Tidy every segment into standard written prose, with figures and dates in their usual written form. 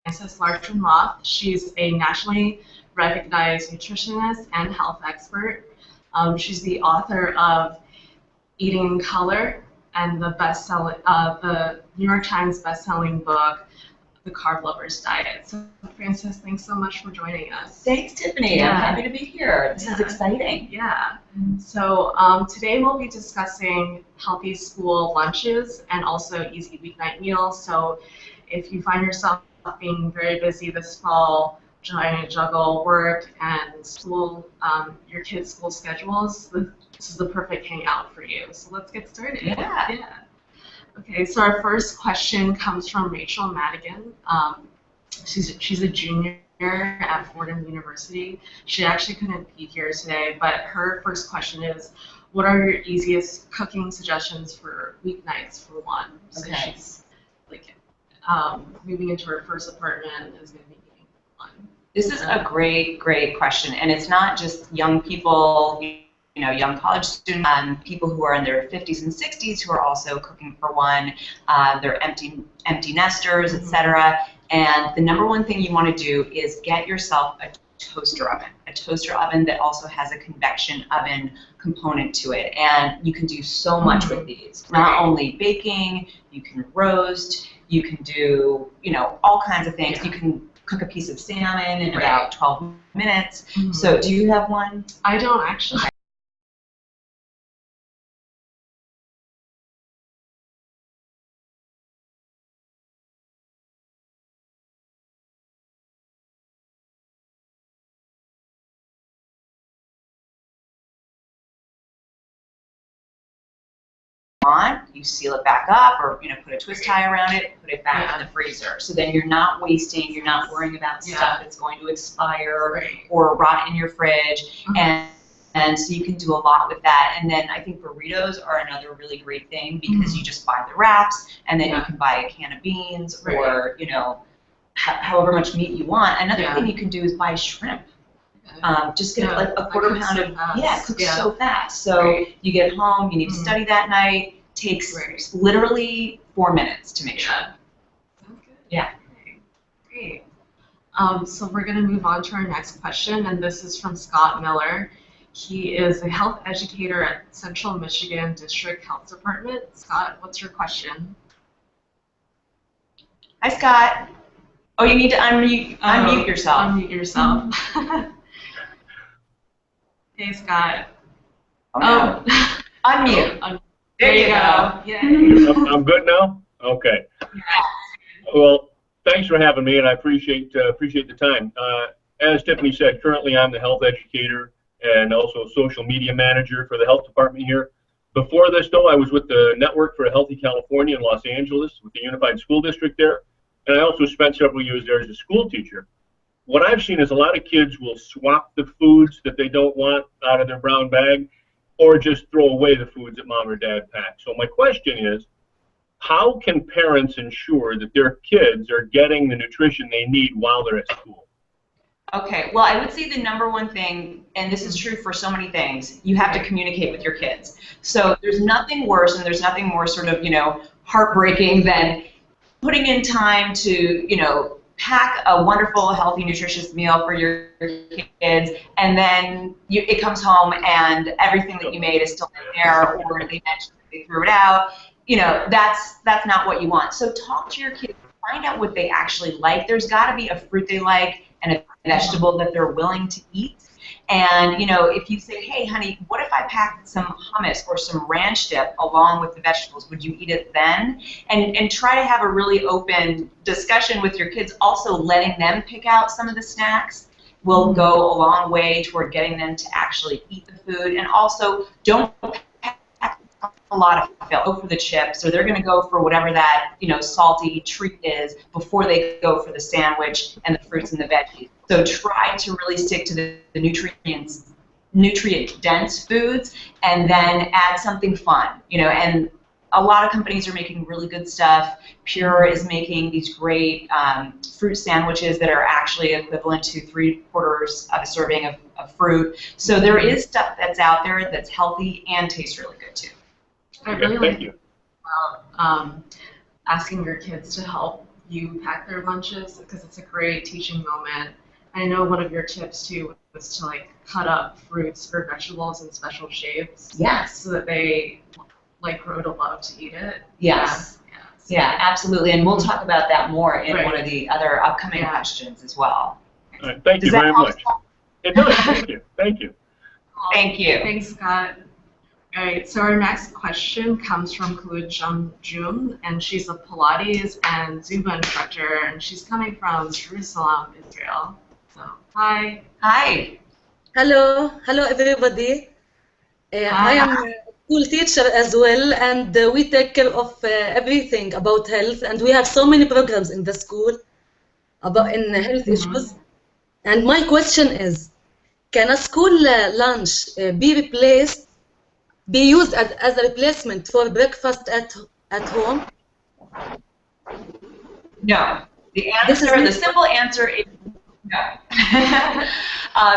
Frances Larkin-Roth. She's a nationally recognized nutritionist and health expert. She's the author of Eating in Color and the New York Times best-selling book, The Carb Lover's Diet. So, Frances, thanks so much for joining us. Thanks, Tiffany. Yeah. I'm happy to be here. This is exciting. Yeah. So today we'll be discussing healthy school lunches and also easy weeknight meals. So if you find yourself being very busy this fall, trying to juggle work and school, your kids' school schedules, this is the perfect hangout for you. So let's get started. Yeah. Okay, so our first question comes from Rachel Madigan. She's a junior at Fordham University. She actually couldn't be here today, but her first question is, what are your easiest cooking suggestions for weeknights for one? So she's like moving into her first apartment and is going to be eating one. This is a great question, and it's not just young people, young college students, people who are in their 50s and 60s who are also cooking for one. They're empty nesters, etc. And the number one thing you want to do is get yourself a toaster oven that also has a convection oven component to it. And you can do so much with these. Not only baking, you can roast, you can do, all kinds of things. You can cook a piece of salmon in about 12 minutes. So do you have one? I don't actually. You seal it back up, or put a twist tie around it, put it back in the freezer. So then you're not wasting, you're not worrying about stuff that's going to expire or rot in your fridge, and so you can do a lot with that. And then I think burritos are another really great thing because you just buy the wraps, and then you can buy a can of beans or however much meat you want. Another thing you can do is buy shrimp. Just get like a quarter pound of cooks so fast. So you get home, you need to study that night. Takes literally 4 minutes to make sure. Sounds good. Yeah. Okay. Great. So we're going to move on to our next question, and this is from Scott Miller. He is a health educator at Central Michigan District Health Department. Scott, what's your question? Hi, Scott. Oh, you need to unmute yourself. Unmute yourself. Hey, Scott. Oh. Unmute. There you go. Yay. I'm good now? Okay. Well, thanks for having me, and I appreciate the time. As Tiffany said, currently I'm the health educator and also social media manager for the health department here. Before this, though, I was with the Network for a Healthy California in Los Angeles with the Unified School District there, and I also spent several years there as a school teacher. What I've seen is a lot of kids will swap the foods that they don't want out of their brown bag, or just throw away the foods that mom or dad pack. So my question is, how can parents ensure that their kids are getting the nutrition they need while they're at school? Okay, well, I would say the number one thing, and this is true for so many things, you have to communicate with your kids. So there's nothing worse and there's nothing more sort of, heartbreaking than putting in time to, pack a wonderful, healthy, nutritious meal for your kids, and then it comes home and everything that you made is still in there, or they mentioned that they threw it out. That's not what you want. So talk to your kids, find out what they actually like. There's got to be a fruit they like and a vegetable that they're willing to eat. And, if you say, hey, honey, what if I packed some hummus or some ranch dip along with the vegetables? Would you eat it then? And try to have a really open discussion with your kids. Also letting them pick out some of the snacks will go a long way toward getting them to actually eat the food. And also don't pack a lot of fill. Go for the chips, or they're going to go for whatever that salty treat is before they go for the sandwich and the fruits and the veggies. So try to really stick to the nutrient-dense foods, and then add something fun. And a lot of companies are making really good stuff. Pure is making these great fruit sandwiches that are actually equivalent to 3/4 of a serving of fruit. So there is stuff that's out there that's healthy and tastes really good too. I really like about asking your kids to help you pack their lunches because it's a great teaching moment. I know one of your tips too was to like cut up fruits or vegetables in special shapes. Yes. So that they like grow to love to eat it. Yes. Yeah. Yeah, absolutely. And we'll talk about that more in Right. one of the other upcoming questions as well. All right, thank you Does that very help? much. It does. Thank you. Thank you. Thank you. Thanks, Scott. All right, so our next question comes from Kulu Jun, and she's a Pilates and Zumba instructor, and she's coming from Jerusalem, Israel. So, hi. Hi. Hello everybody. I am a school teacher as well, and we take care of everything about health, and we have so many programs in the school about in health issues. And my question is, can a school lunch be used as a replacement for breakfast at home? No. The simple answer is no.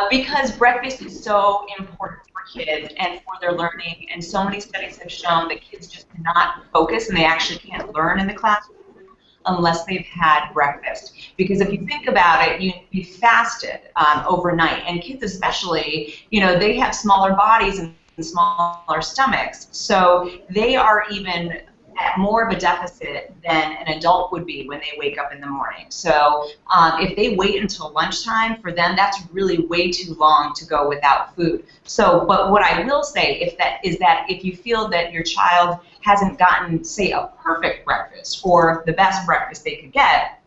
Because breakfast is so important for kids and for their learning, and so many studies have shown that kids just cannot focus and they actually can't learn in the classroom unless they've had breakfast. Because if you think about it, you fasted overnight, and kids especially, they have smaller bodies and smaller stomachs, so they are even at more of a deficit than an adult would be when they wake up in the morning. So if they wait until lunchtime, for them that's really way too long to go without food. So, but what I will say is that if you feel that your child hasn't gotten, say, a perfect breakfast or the best breakfast they could get,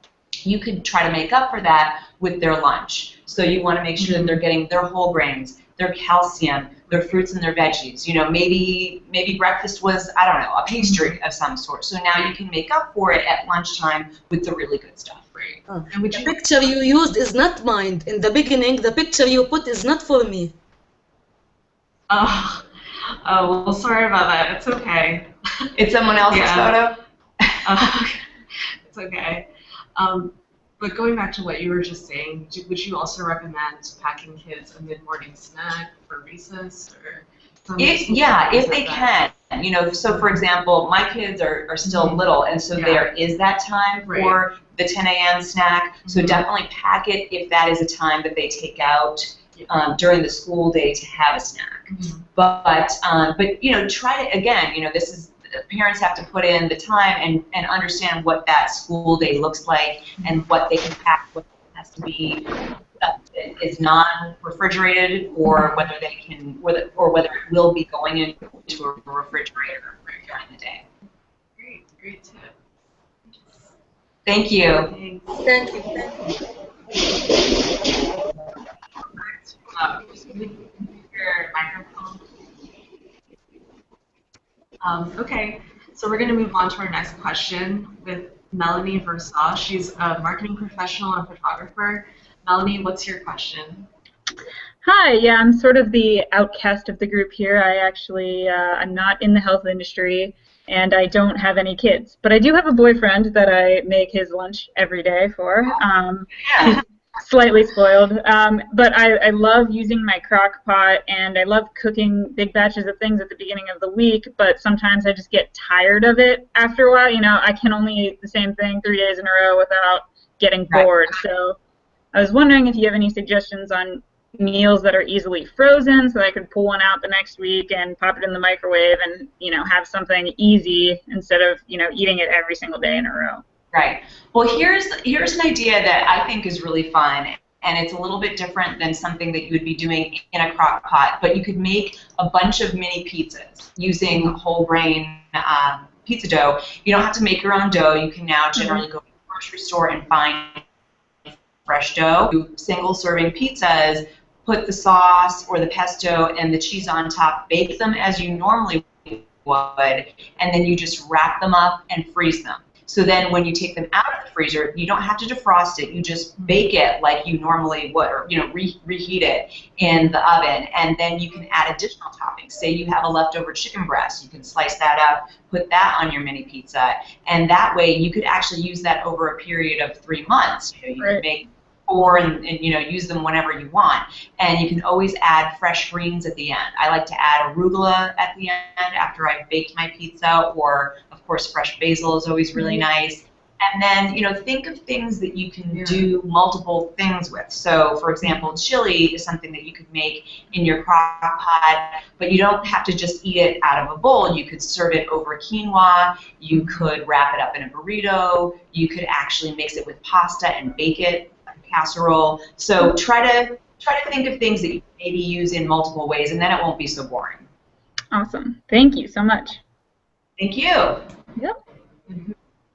you could try to make up for that with their lunch. So you want to make sure that they're getting their whole grains, their calcium, their fruits and their veggies. Maybe breakfast was, I don't know, a pastry of some sort. So now you can make up for it at lunchtime with the really good stuff. Right. And the picture you used is not mine. In the beginning, the picture you put is not for me. Oh, well, sorry about that. It's okay. It's someone else's photo? It's okay. But going back to what you were just saying, would you also recommend packing kids a mid-morning snack for recess or something? If they can. So for example, my kids are still little, and so there is that time for the 10 a.m. snack. So definitely pack it if that is a time that they take out during the school day to have a snack. But try to, again, this is, parents have to put in the time and understand what that school day looks like and what they can pack, what has to be is non-refrigerated, or whether they can, or whether it will be going into a refrigerator during the day. Great tip. Thank you. Thank you. Your microphone. Okay, so we're going to move on to our next question with Melanie Versailles. She's a marketing professional and photographer. Melanie, what's your question? Hi, yeah, I'm sort of the outcast of the group here. I actually, I'm not in the health industry, and I don't have any kids. But I do have a boyfriend that I make his lunch every day for. Slightly spoiled, but I love using my crock pot, and I love cooking big batches of things at the beginning of the week, but sometimes I just get tired of it after a while. I can only eat the same thing 3 days in a row without getting bored. So I was wondering if you have any suggestions on meals that are easily frozen so that I could pull one out the next week and pop it in the microwave and, have something easy instead of, eating it every single day in a row. Right. Well, here's an idea that I think is really fun, and it's a little bit different than something that you would be doing in a crock pot, but you could make a bunch of mini pizzas using whole grain pizza dough. You don't have to make your own dough. You can now generally go to the grocery store and find fresh dough. Do single serving pizzas, put the sauce or the pesto and the cheese on top, bake them as you normally would, and then you just wrap them up and freeze them. So then when you take them out of the freezer, you don't have to defrost it. You just bake it like you normally would, or reheat it in the oven, and then you can add additional toppings. Say you have a leftover chicken breast, you can slice that up, put that on your mini pizza, and that way you could actually use that over a period of 3 months. You can make 4 and use them whenever you want, and you can always add fresh greens at the end. I like to add arugula at the end after I've baked my pizza, or of course fresh basil is always really nice. And then, think of things that you can do multiple things with. So, for example, chili is something that you could make in your crock pot, but you don't have to just eat it out of a bowl. You could serve it over quinoa. You could wrap it up in a burrito. You could actually mix it with pasta and bake it like a casserole. So try to think of things that you maybe use in multiple ways, and then it won't be so boring. Awesome. Thank you so much. Thank you. Yep.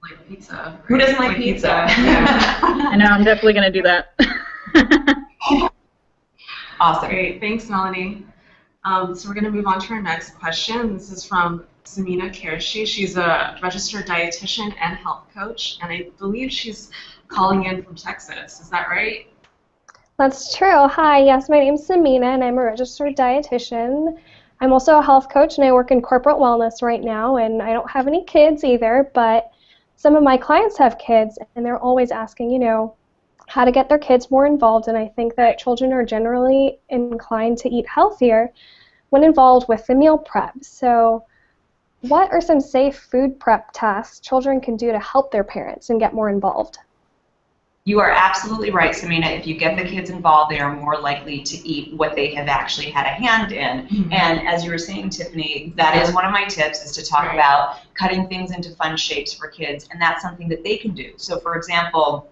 Like pizza. Right? Who doesn't like pizza? Yeah. I know, I'm definitely going to do that. Awesome. Great. Thanks, Melanie. So we're going to move on to our next question. This is from Samina Kershi. She's a registered dietitian and health coach, and I believe she's calling in from Texas. Is that right? That's true. Hi, yes, my name's Samina, and I'm a registered dietitian. I'm also a health coach, and I work in corporate wellness right now, and I don't have any kids either, but some of my clients have kids, and they're always asking, how to get their kids more involved, and I think that children are generally inclined to eat healthier when involved with the meal prep. So what are some safe food prep tasks children can do to help their parents and get more involved? You are absolutely right, Samina. If you get the kids involved, they are more likely to eat what they have actually had a hand in. Mm-hmm. And as you were saying, Tiffany, that is one of my tips, is to talk about cutting things into fun shapes for kids, and that's something that they can do. So, for example,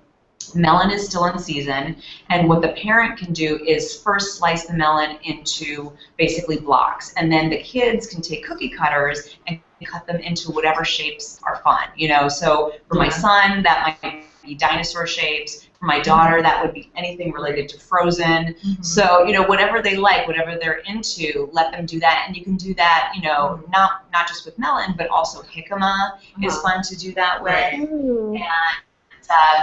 melon is still in season, and what the parent can do is first slice the melon into basically blocks, and then the kids can take cookie cutters and cut them into whatever shapes are fun. So for my son, that might be dinosaur shapes. For my daughter, that would be anything related to Frozen. Mm-hmm. So, whatever they like, whatever they're into, let them do that. And you can do that, not just with melon, but also jicama is fun to do that with.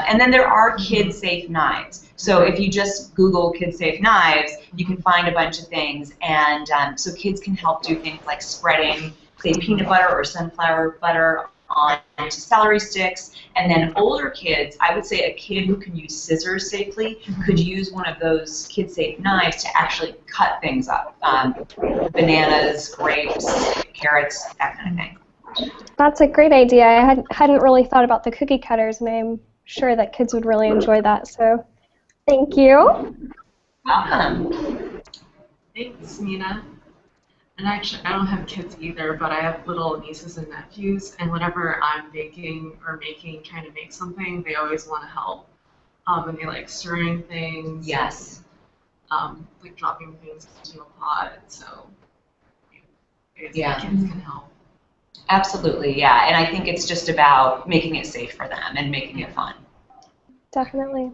And then there are kid-safe knives. So if you just Google kid-safe knives, you can find a bunch of things. And so kids can help do things like spreading, say, peanut butter or sunflower butter onto celery sticks. And then older kids, I would say a kid who can use scissors safely could use one of those kid-safe knives to actually cut things up. Bananas, grapes, carrots, that kind of thing. That's a great idea. I hadn't really thought about the cookie cutters, and I'm sure that kids would really enjoy that. So thank you. Welcome. Thanks, Nina. And actually, I don't have kids either, but I have little nieces and nephews, and whenever I'm baking or trying to make something, they always want to help. And they like stirring things. Yes. Like dropping things into a pot. So kids can help. Absolutely, yeah. And I think it's just about making it safe for them and making it fun. Definitely.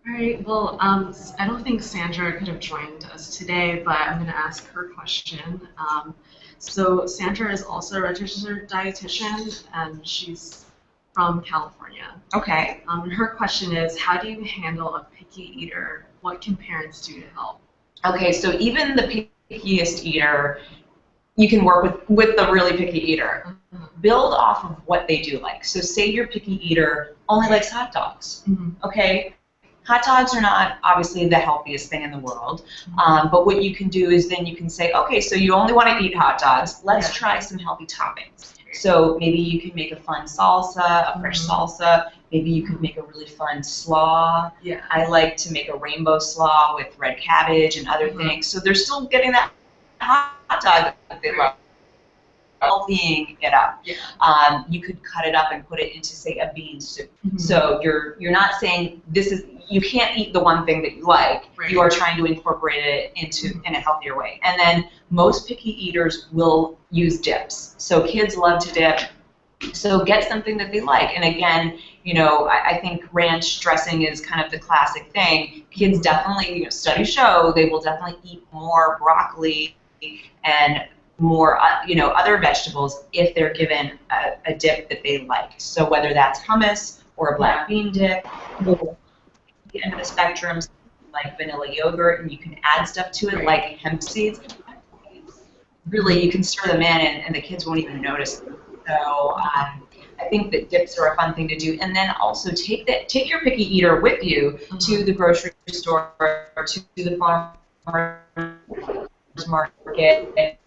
All right, well, I don't think Sandra could have joined us today, but I'm going to ask her question. So Sandra is also a registered dietitian, and she's from California. Okay. Her question is, how do you handle a picky eater? What can parents do to help? Okay, so even the pickiest eater, you can work with the really picky eater. Mm-hmm. Build off of what they do like. So say your picky eater only likes hot dogs. Mm-hmm. Okay? Hot dogs are not obviously the healthiest thing in the world, but what you can do is then you can say, okay, so you only want to eat hot dogs. Let's try some healthy toppings. So maybe you can make a fun salsa, a fresh salsa. Maybe you could make a really fun slaw. Yeah. I like to make a rainbow slaw with red cabbage and other things. So they're still getting that hot dog that they love. Healthying it up. Yeah. You could cut it up and put it into, say, a bean soup. Mm-hmm. So you're not saying you can't eat the one thing that you like. Right. You are trying to incorporate it in a healthier way. And then most picky eaters will use dips. So kids love to dip. So get something that they like. And again, I think ranch dressing is kind of the classic thing. Kids definitely, studies show they will definitely eat more broccoli and more, other vegetables if they're given a dip that they like. So whether that's hummus or a black bean dip, or the end of the spectrum, like vanilla yogurt, and you can add stuff to it like hemp seeds. Really, you can stir them in, and the kids won't even notice them. So I think that dips are a fun thing to do. And then also take your picky eater with you to the grocery store, or to the farmer's market.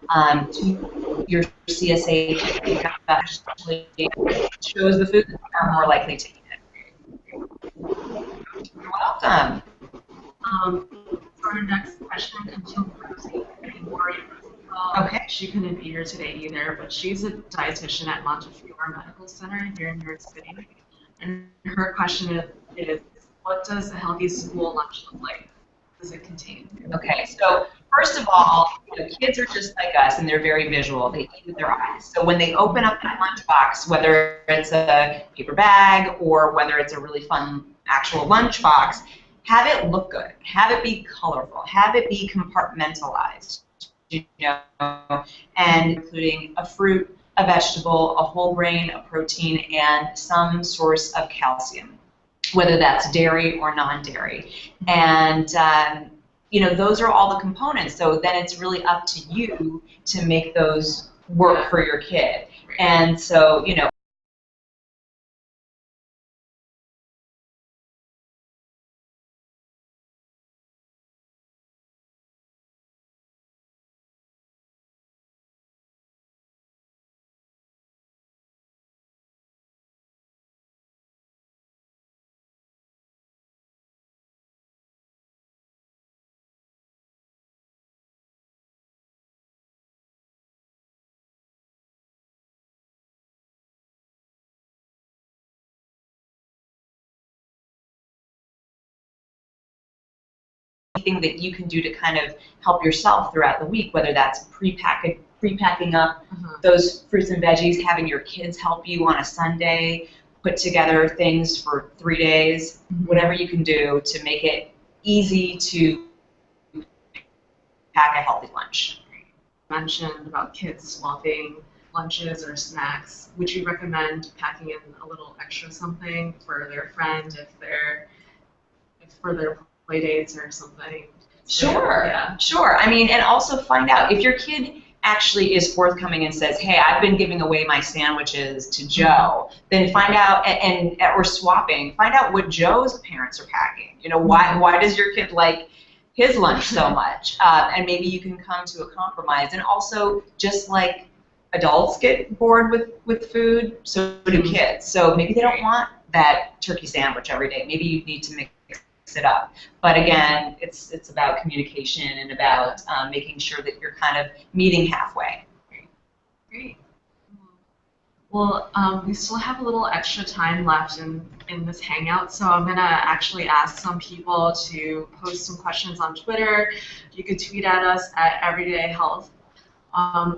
to your CSA that actually shows the food that are more likely to eat it. You're welcome. Our next question comes from Rosie. Okay. She couldn't be here today either, but she's a dietitian at Montefiore Medical Center here in New York City. And her question is what does a healthy school lunch look like? What does it contain? Okay, so first of all, kids are just like us, and they're very visual. They eat with their eyes. So when they open up that lunchbox, whether it's a paper bag or whether it's a really fun actual lunchbox, have it look good. Have it be colorful. Have it be compartmentalized. And including a fruit, a vegetable, a whole grain, a protein, and some source of calcium, whether that's dairy or non-dairy. And those are all the components. So then it's really up to you to make those work for your kid. And so, anything that you can do to kind of help yourself throughout the week, whether that's pre-packing up those fruits and veggies, having your kids help you on a Sunday, put together things for 3 days, whatever you can do to make it easy to pack a healthy lunch. You mentioned about kids swapping lunches or snacks. Would you recommend packing in a little extra something for their friend if for their play dates or something? Sure, Yeah. Sure. I mean, and also find out if your kid actually is forthcoming and says, hey, I've been giving away my sandwiches to Joe, then find out, or swapping, find out what Joe's parents are packing. Why does your kid like his lunch so much? And maybe you can come to a compromise. And also, just like adults get bored with food, so do kids. So maybe they don't want that turkey sandwich every day. Maybe you need to mix it up. But again, it's about communication and about making sure that you're kind of meeting halfway. Great. Well, we still have a little extra time left in this hangout, so I'm going to actually ask some people to post some questions on Twitter. You could tweet at us at Everyday Health,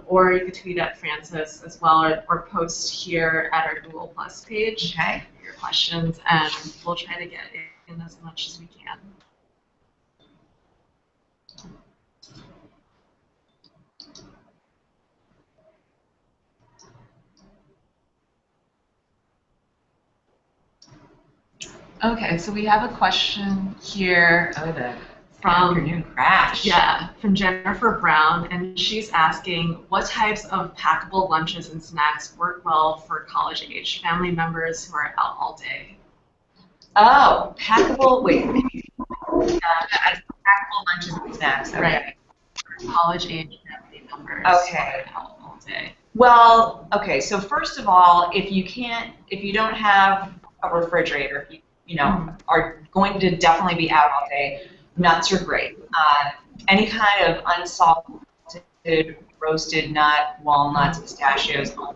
or you could tweet at Francis as well, or post here at our Google Plus page your questions, and we'll try to get in as much as we can. Okay, so we have a question here from Afternoon Crash. Yeah, from Jennifer Brown, and she's asking what types of packable lunches and snacks work well for college-age family members who are out all day. Oh, packable. Wait. Packable lunches and snacks. Okay. Right. For college-age family members. Okay. Who are out all day. Well, okay. So first of all, if you don't have a refrigerator, if you are going to definitely be out all day, nuts are great. Any kind of unsalted, roasted nut, walnuts, pistachios, that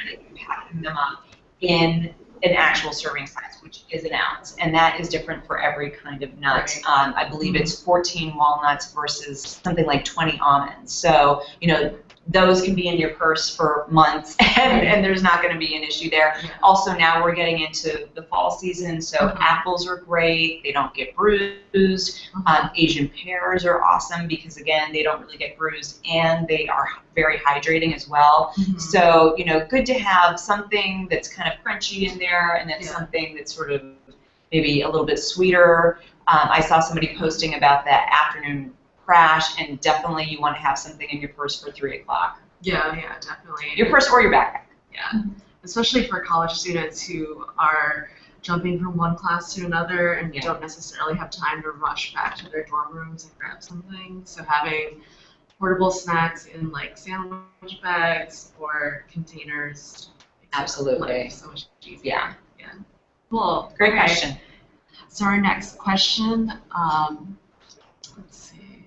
you're packing them up in an actual serving size, which is an ounce, and that is different for every kind of nut. Right. I believe it's 14 walnuts versus something like 20 almonds. So, those can be in your purse for months, and there's not going to be an issue there. Yeah. Also, now we're getting into the fall season, so apples are great. They don't get bruised. Asian pears are awesome because, again, they don't really get bruised, and they are very hydrating as well. So, good to have something that's kind of crunchy in there, and then something that's sort of maybe a little bit sweeter. I saw somebody posting about that afternoon crash, and definitely you want to have something in your purse for 3 o'clock. Yeah, definitely. Your purse or your backpack. Yeah, especially for college students who are jumping from one class to another and don't necessarily have time to rush back to their dorm rooms and grab something. So having portable snacks in like sandwich bags or containers. Absolutely. Like, so much easier. Yeah. Yeah. Cool. Great Okay. question. So our next question, let's see.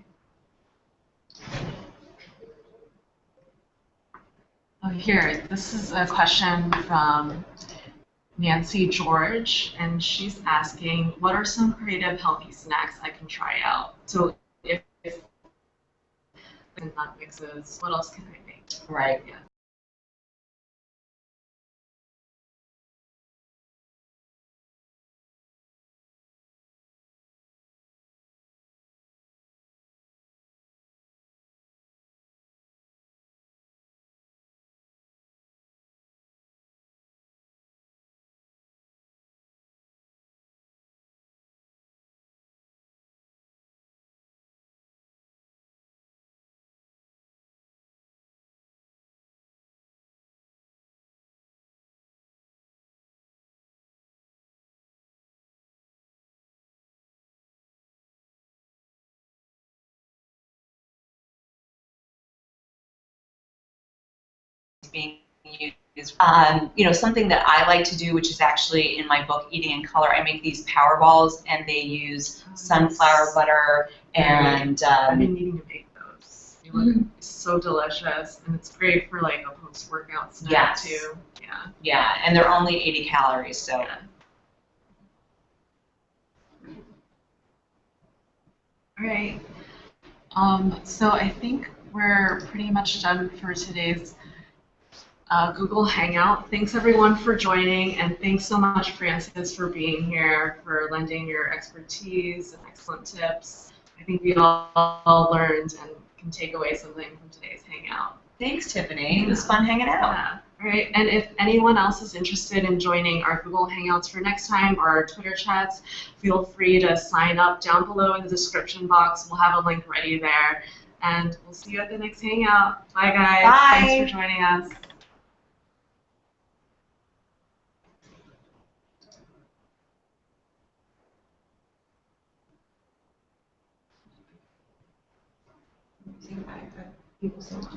Oh, here, this is a question from Nancy George, and she's asking, what are some creative healthy snacks I can try out? So if nut mixes, what else can I make? Right. Yeah. Being used. Something that I like to do, which is actually in my book, Eating in Color, I make these power balls, and they use sunflower butter and. I've been needing to make those. They look so delicious, and it's great for like a post-workout snack too. Yeah. Yeah, and they're only 80 calories, so. Yeah. All right. So I think we're pretty much done for today's Google Hangout. Thanks everyone for joining, and thanks so much, Francis, for being here, for lending your expertise and excellent tips. I think we all learned and can take away something from today's Hangout. Thanks, Tiffany. It was fun hanging out. Yeah. All right, and if anyone else is interested in joining our Google Hangouts for next time or our Twitter chats, feel free to sign up down below in the description box. We'll have a link ready there. And we'll see you at the next Hangout. Bye, guys. Bye. Thanks for joining us. People so much.